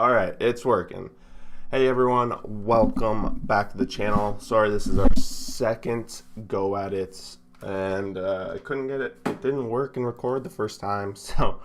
All right, it's working. Hey everyone, welcome back to the channel. Sorry, this is our second go at it, and I couldn't get it. It didn't work and record the first time, so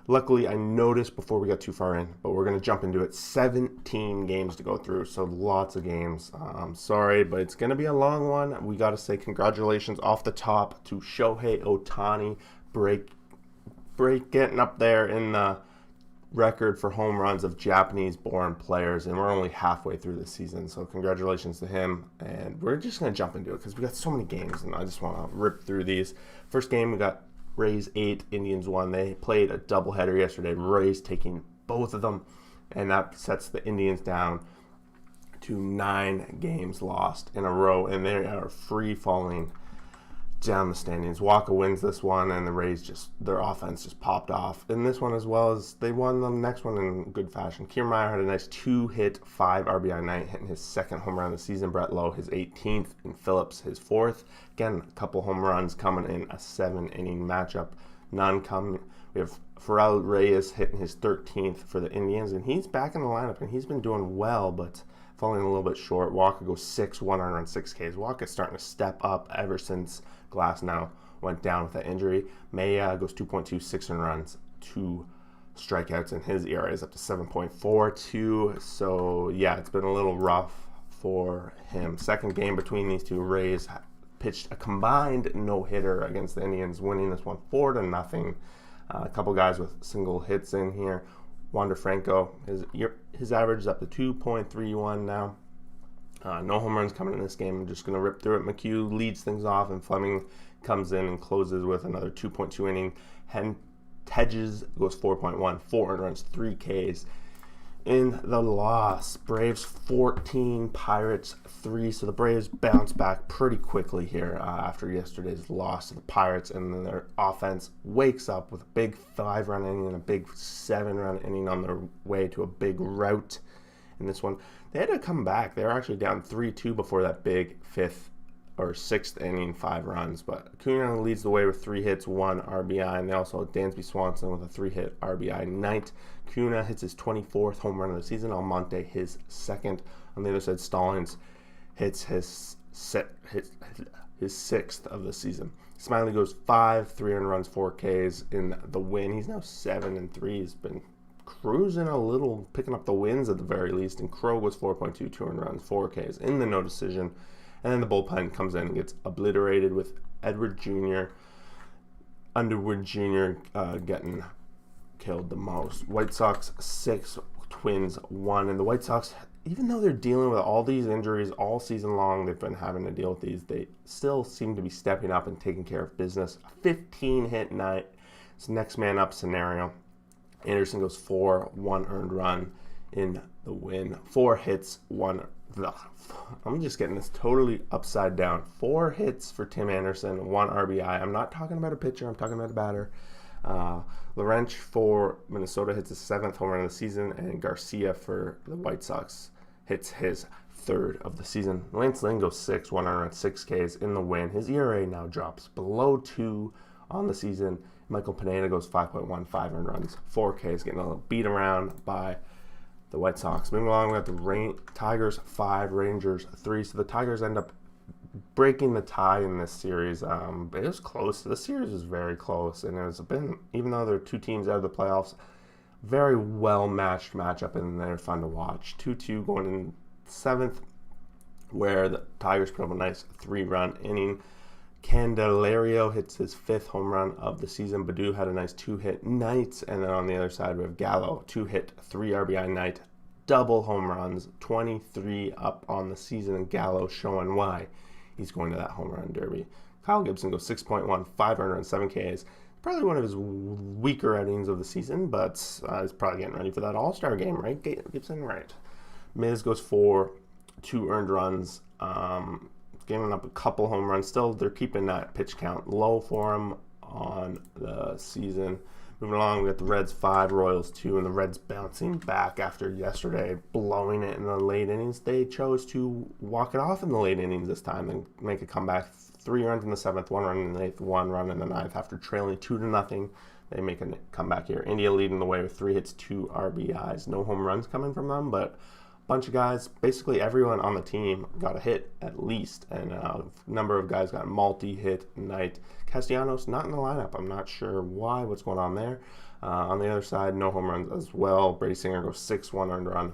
luckily I noticed before we got too far in, but we're going to jump into it. 17 games to go through, so lots of games. Sorry, but it's going to be a long one. We got to say congratulations off the top to Shohei Ohtani, getting up there in the record for home runs of Japanese-born players, and we're only halfway through the season, so congratulations to him. And we're just going to jump into it because we got so many games, and I just want to rip through these. First game, we got Rays 8, Indians 1. They played a doubleheader yesterday, Rays taking both of them, and that sets the Indians down to 9 games lost in a row, and they are free-falling down the standings. Walker wins this one, and the Rays their offense just popped off in this one, as well as they won the next one in good fashion. Kiermaier had a nice 2-hit, 5 RBI night, hitting his second home run of the season. Brett Lowe his 18th, and Phillips his 4th. Again, a couple home runs coming in a 7-inning matchup. None coming. We have Pharrell Reyes hitting his 13th for the Indians, and he's back in the lineup, and he's been doing well, but falling a little bit short. Walker goes 6, 106 Ks. Walker's starting to step up ever since Glass now went down with that injury. Maya goes 2.2, 6 earned runs, 2 strikeouts, and his ERA is up to 7.42. So, yeah, it's been a little rough for him. Second game between these two. Rays pitched a combined no-hitter against the Indians, winning this one 4-0. A couple guys with single hits in here. Wander Franco, his average is up to 2.31 now. No home runs coming in this game. I'm just going to rip through it. McHugh leads things off, and Fleming comes in and closes with another 2.2 inning. Hedges goes 4.1, 4 earned runs, 3 Ks. In the loss, Braves 14, Pirates 3. So the Braves bounce back pretty quickly here after yesterday's loss to the Pirates, and then their offense wakes up with a big 5-run inning and a big 7-run inning on their way to a big rout in this one. They had to come back. They were actually down 3-2 before that big 5th or 6th inning, 5 runs. But Acuna leads the way with 3 hits, 1 RBI, and they also had Dansby Swanson with a 3-hit RBI night. Acuna hits his 24th home run of the season. Almonte his 2nd. On the other side, Stallings hits his 6th of the season. Smiley goes 5, 3 earned runs, 4 Ks in the win. He's now 7-3. He's been cruising a little, picking up the wins at the very least. And Crow was 4.2, 2 earned runs, 4 Ks in the no decision. And then the bullpen comes in and gets obliterated with Underwood Jr. Getting killed the most. White Sox 6, Twins 1. And the White Sox, even though they're dealing with all these injuries all season long, they've been having to deal with these, they still seem to be stepping up and taking care of business. A 15-hit night. It's next man up scenario. Anderson goes 4, 1 earned run in the win. 4 hits, 1. I'm just getting this totally upside down. 4 hits for Tim Anderson, 1 RBI. I'm not talking about a pitcher. I'm talking about a batter. Larench for Minnesota hits his 7th home run of the season, and Garcia for the White Sox hits his 3rd of the season. Lance Lynn goes 6, 1 earned run, 6 Ks in the win. His ERA now drops below 2 on the season. Michael Pineda goes 5.1, 5 earned runs, 4 Ks, getting a little beat around by the White Sox. Moving along, we got the Tigers 5, Rangers 3. So the Tigers end up breaking the tie in this series. It was close. The series was very close, and it's been, even though they're 2 teams out of the playoffs, very well-matched matchup, and they're fun to watch. 2-2 going in 7th, where the Tigers put up a nice 3-run inning. Candelario hits his 5th home run of the season. Baddoo had a nice 2-hit night. And then on the other side, we have Gallo, 2-hit, 3 RBI night, double home runs, 23 up on the season. And Gallo showing why he's going to that home run derby. Kyle Gibson goes 6.1, 5 earned runs, 7 Ks. Probably one of his weaker outings of the season, but he's probably getting ready for that All-Star game, right? Gibson, right. Miz goes 4, 2 earned runs, giving up a couple home runs. Still, they're keeping that pitch count low for him on the season. Moving along, we got the Reds 5, Royals 2, and the Reds bouncing back after yesterday blowing it in the late innings. They chose to walk it off in the late innings this time and make a comeback. 3 runs in the 7th, 1 run in the 8th, 1 run in the 9th after trailing 2-0. they make a comeback here. India leading the way with 3 hits, 2 RBIs. No home runs coming from them, but a bunch of guys, basically everyone on the team got a hit at least, and a number of guys got a multi-hit night. Castellanos not in the lineup. I'm not sure why, what's going on there. On the other side, no home runs as well. Brady Singer goes 6, 1 earned run,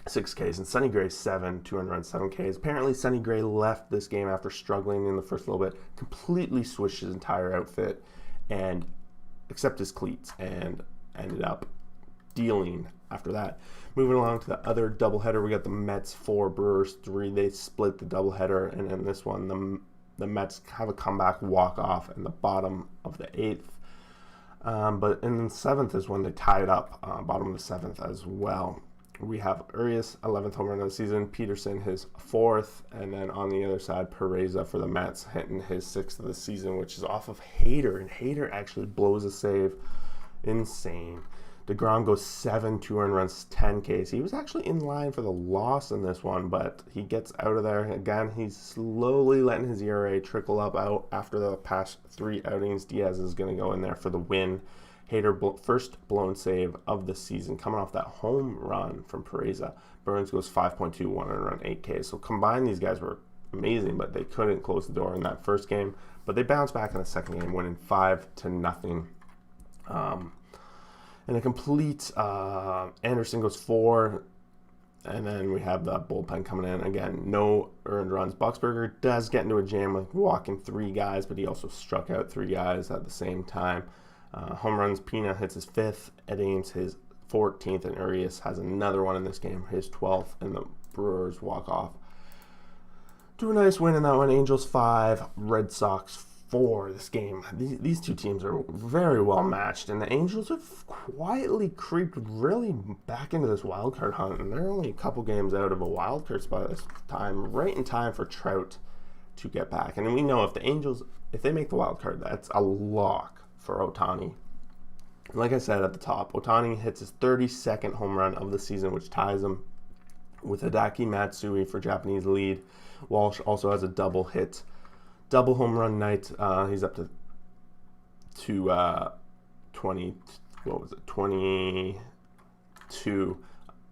6 Ks, and Sonny Gray 7, 2 earned runs, 7 Ks. Apparently, Sonny Gray left this game after struggling in the first little bit, completely switched his entire outfit, and except his cleats, and ended up dealing after that. Moving along to the other doubleheader, we got the Mets 4, Brewers 3. They split the doubleheader, and in this one, the Mets have a comeback walk-off in the bottom of the 8th. But in the 7th is when they tie it up, bottom of the 7th as well. We have Urias, 11th home run of the season, Peterson his 4th, and then on the other side, Pereza for the Mets hitting his 6th of the season, which is off of Hader, and Hader actually blows a save. Insane. DeGrom goes 7, 2 earned runs, 10 Ks. He was actually in line for the loss in this one, but he gets out of there. Again, he's slowly letting his ERA trickle up out after the past 3 outings. Diaz is going to go in there for the win. Hader, first blown save of the season, coming off that home run from Pereza. Burns goes 5.2, 1 earned run, 8 Ks. So combined, these guys were amazing, but they couldn't close the door in that first game. But they bounced back in the second game, winning 5-0. And a complete Anderson goes 4, and then we have the bullpen coming in. Again, no earned runs. Boxberger does get into a jam with walking 3 guys, but he also struck out 3 guys at the same time. Home runs, Pina hits his 5th, Ed Ames his 14th, and Urias has another one in this game, his 12th, and the Brewers walk off. Do a nice win in that one. Angels 5, Red Sox 4 this game. These two teams are very well matched, and the Angels have quietly creeped really back into this wild card hunt, and they're only a couple games out of a wild card spot at this time, right in time for Trout to get back. And we know if the Angels, if they make the wild card, that's a lock for Ohtani. Like I said at the top, Ohtani hits his 32nd home run of the season, which ties him with Hideki Matsui for Japanese lead. Walsh also has a double home run night. He's up to 22.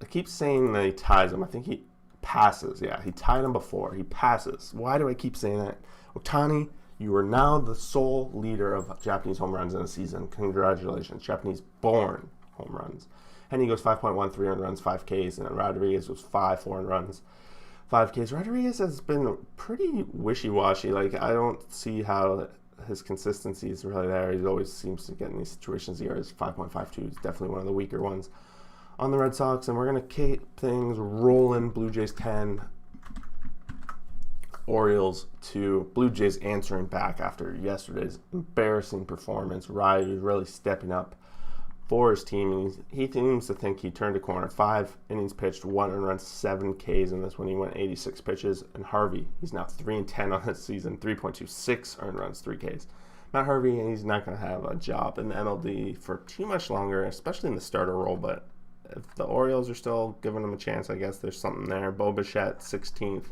I keep saying that he ties him. I think he passes. Yeah, he tied him before. He passes. Why do I keep saying that? Ohtani, you are now the sole leader of Japanese home runs in a season. Congratulations. Japanese-born home runs. And he goes 5.1, 3 earned runs, 5 Ks, and then Rodriguez goes 5, 4 earned runs, 5 Ks. Rodriguez has been pretty wishy-washy. Like, I don't see how his consistency is really there. He always seems to get in these situations. He is 5.52. He's definitely one of the weaker ones on the Red Sox. And we're going to keep things rolling. Blue Jays 10, Orioles 2. Blue Jays answering back after yesterday's embarrassing performance. Ryu really stepping up for his team, and he seems to think he turned a corner. 5 innings pitched, 1 earned run, 7 Ks in this one. He went 86 pitches. And Harvey, he's now 3-10 on this season, 3.26 earned runs, 3 Ks. Matt Harvey, he's not going to have a job in the MLB for too much longer, especially in the starter role. But if the Orioles are still giving him a chance, I guess there's something there. Bo Bichette, 16th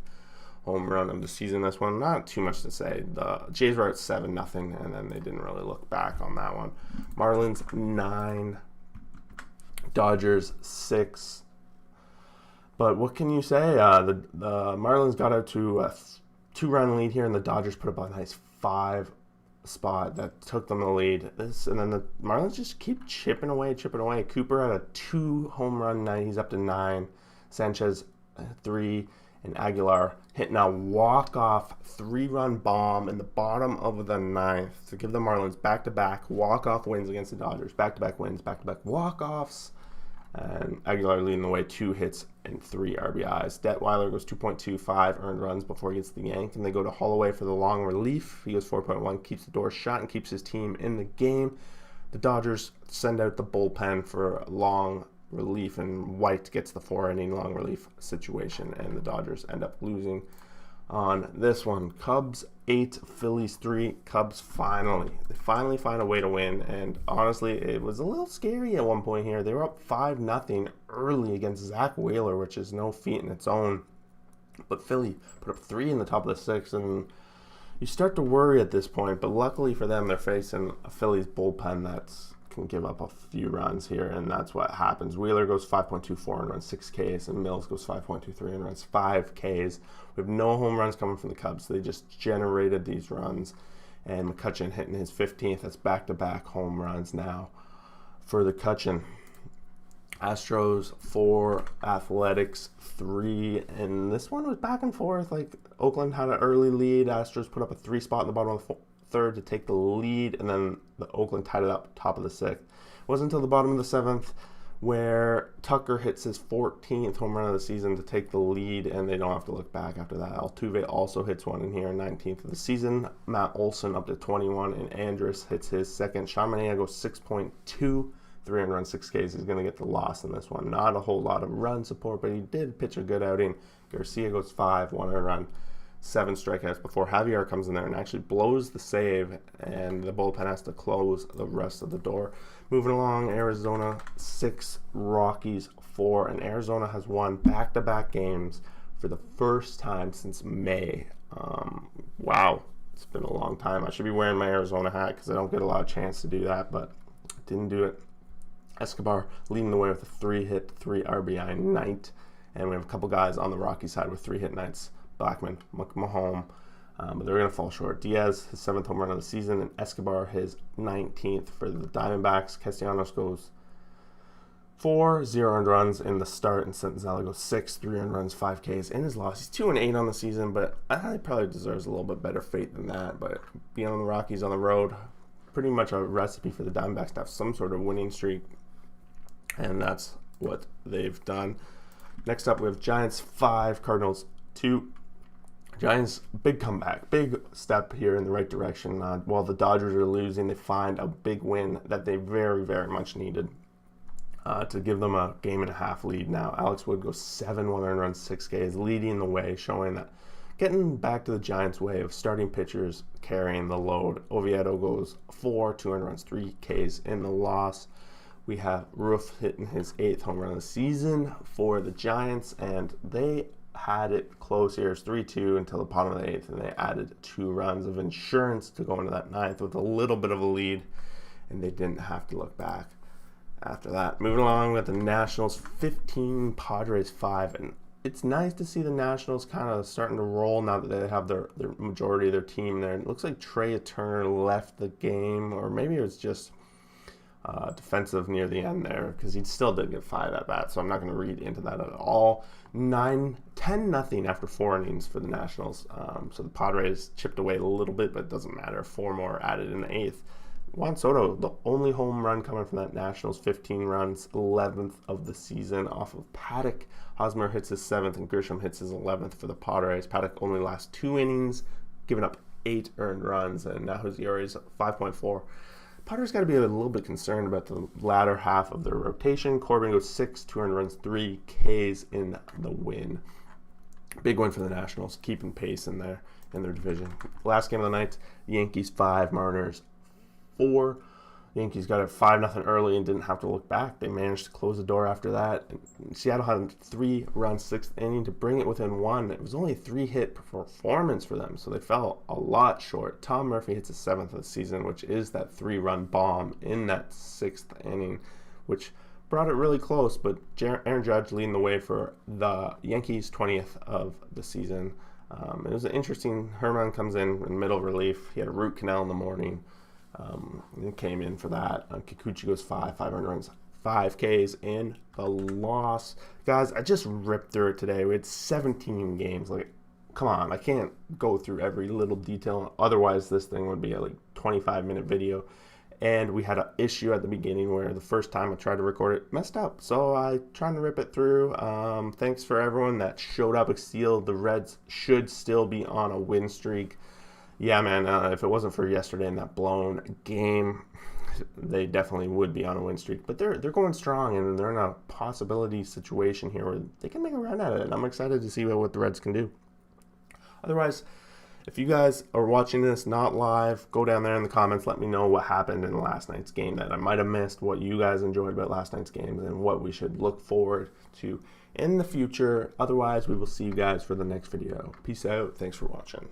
home run of the season. This one, not too much to say. The Jays were at 7-0, and then they didn't really look back on that one. Marlins 9, Dodgers 6. But what can you say? The Marlins got out to a 2-run lead here, and the Dodgers put up a nice 5 spot that took them the lead. And then the Marlins just keep chipping away. Cooper had a 2 home run night. He's up to 9. Sanchez 3. And Aguilar hitting a walk-off 3-run bomb in the bottom of the 9th to give the Marlins back-to-back walk-off wins against the Dodgers. Back-to-back wins, back-to-back walk-offs. And Aguilar leading the way, 2 hits and 3 RBIs. Detweiler goes 2.25 earned runs before he gets the yank. And they go to Holloway for the long relief. He goes 4.1, keeps the door shut and keeps his team in the game. The Dodgers send out the bullpen for a long relief, and White gets the 4-inning long relief situation, and the Dodgers end up losing on this one. Cubs 8, Phillies 3. Cubs finally find a way to win, and honestly, it was a little scary at one point here. They were up 5-0 early against Zach Wheeler, which is no feat in its own, but Philly put up 3 in the top of the 6th, and you start to worry at this point, but luckily for them, they're facing a Phillies bullpen that's can give up a few runs here, and that's what happens. Wheeler goes 5.24 and runs 6 Ks, and Mills goes 5.23 and runs 5 Ks. We have no home runs coming from the Cubs. They just generated these runs, and McCutchen hitting his 15th. That's back-to-back home runs now for the Cutchen. Astros 4, Athletics 3, and this one was back and forth. Like, Oakland had an early lead. Astros put up a 3 spot in the bottom of the third to take the lead, and then the Oakland tied it up top of the 6th. It wasn't until the bottom of the 7th where Tucker hits his 14th home run of the season to take the lead, and they don't have to look back after that. Altuve also hits one in here, 19th of the season. Matt Olson up to 21, and Andrus hits his second. Chaminade goes 6.2, 300 runs, 6 Ks. He's going to get the loss in this one. Not a whole lot of run support, but he did pitch a good outing. Garcia goes 5, 100 run, 7 strikeouts before Javier comes in there and actually blows the save, and the bullpen has to close the rest of the door. Moving along, Arizona 6, Rockies 4, and Arizona has won back-to-back games for the first time since May. Wow, it's been a long time. I should be wearing my Arizona hat because I don't get a lot of chance to do that, but didn't do it. Escobar leading the way with a 3-hit, 3 RBI night, and we have a couple guys on the Rocky side with 3-hit nights. Blackman, McMahon, but they're going to fall short. Diaz, his 7th home run of the season, and Escobar, his 19th for the Diamondbacks. Castellanos goes 4, 0 earned runs in the start, and Senzala goes 6, 3 earned runs, 5 Ks in his loss. He's 2-8 on the season, but he probably deserves a little bit better fate than that. But being on the Rockies on the road, pretty much a recipe for the Diamondbacks to have some sort of winning streak, and that's what they've done. Next up, we have Giants 5, Cardinals 2. Giants, big comeback, big step here in the right direction. While the Dodgers are losing, they find a big win that they very, very much needed to give them a game-and-a-half lead now. Alex Wood goes 7, 1 earned runs, 6 Ks, leading the way, showing that getting back to the Giants' way of starting pitchers carrying the load. Oviedo goes 4, 2 earned runs, 3 Ks in the loss. We have Roof hitting his 8th home run of the season for the Giants, and they had it close here. It's 3-2 until the bottom of the 8th, and they added 2 runs of insurance to go into that 9th with a little bit of a lead, and they didn't have to look back after that. Moving along with the Nationals 15, Padres 5, and it's nice to see the Nationals kind of starting to roll now that they have their majority of their team there. It looks like Trey Turner left the game, or maybe it was just defensive near the end there, because he still did get 5 at bats, so I'm not going to read into that at all. 10-0 after 4 innings for the Nationals. So the Padres chipped away a little bit, but it doesn't matter. 4 more added in the 8th. Juan Soto, the only home run coming from that Nationals, 15 runs, 11th of the season off of Paddock. Hosmer hits his 7th, and Grisham hits his 11th for the Padres. Paddock only lasts 2 innings, giving up 8 earned runs, and now his ERA is 5.4. Padres got to be a little bit concerned about the latter half of their rotation. Corbin goes 6, 200 runs, 3 Ks in the win. Big win for the Nationals, keeping pace in their division. Last game of the night, Yankees 5, Mariners 4. Yankees got it 5-0 early and didn't have to look back. They managed to close the door after that. And Seattle had a 3-run 6th inning to bring it within 1. It was only a 3-hit performance for them, so they fell a lot short. Tom Murphy hits his 7th of the season, which is that 3-run bomb in that 6th inning, which brought it really close. But Aaron Judge leading the way for the Yankees' 20th of the season. It was an interesting. Herman comes in middle relief. He had a root canal in the morning. And came in for that. Kikuchi goes 5 runs, 5 Ks in the loss. Guys, I just ripped through it today. We had 17 games. Like, come on, I can't go through every little detail. Otherwise, this thing would be a 25-minute video. And we had an issue at the beginning where the first time I tried to record it messed up. So I tried to rip it through. Thanks for everyone that showed up. The Reds should still be on a win streak. Yeah, man, if it wasn't for yesterday in that blown game, they definitely would be on a win streak. But they're going strong, and they're in a possibility situation here where they can make a run at it. And I'm excited to see what the Reds can do. Otherwise, if you guys are watching this not live, go down there in the comments. Let me know what happened in last night's game that I might have missed, what you guys enjoyed about last night's games, and what we should look forward to in the future. Otherwise, we will see you guys for the next video. Peace out. Thanks for watching.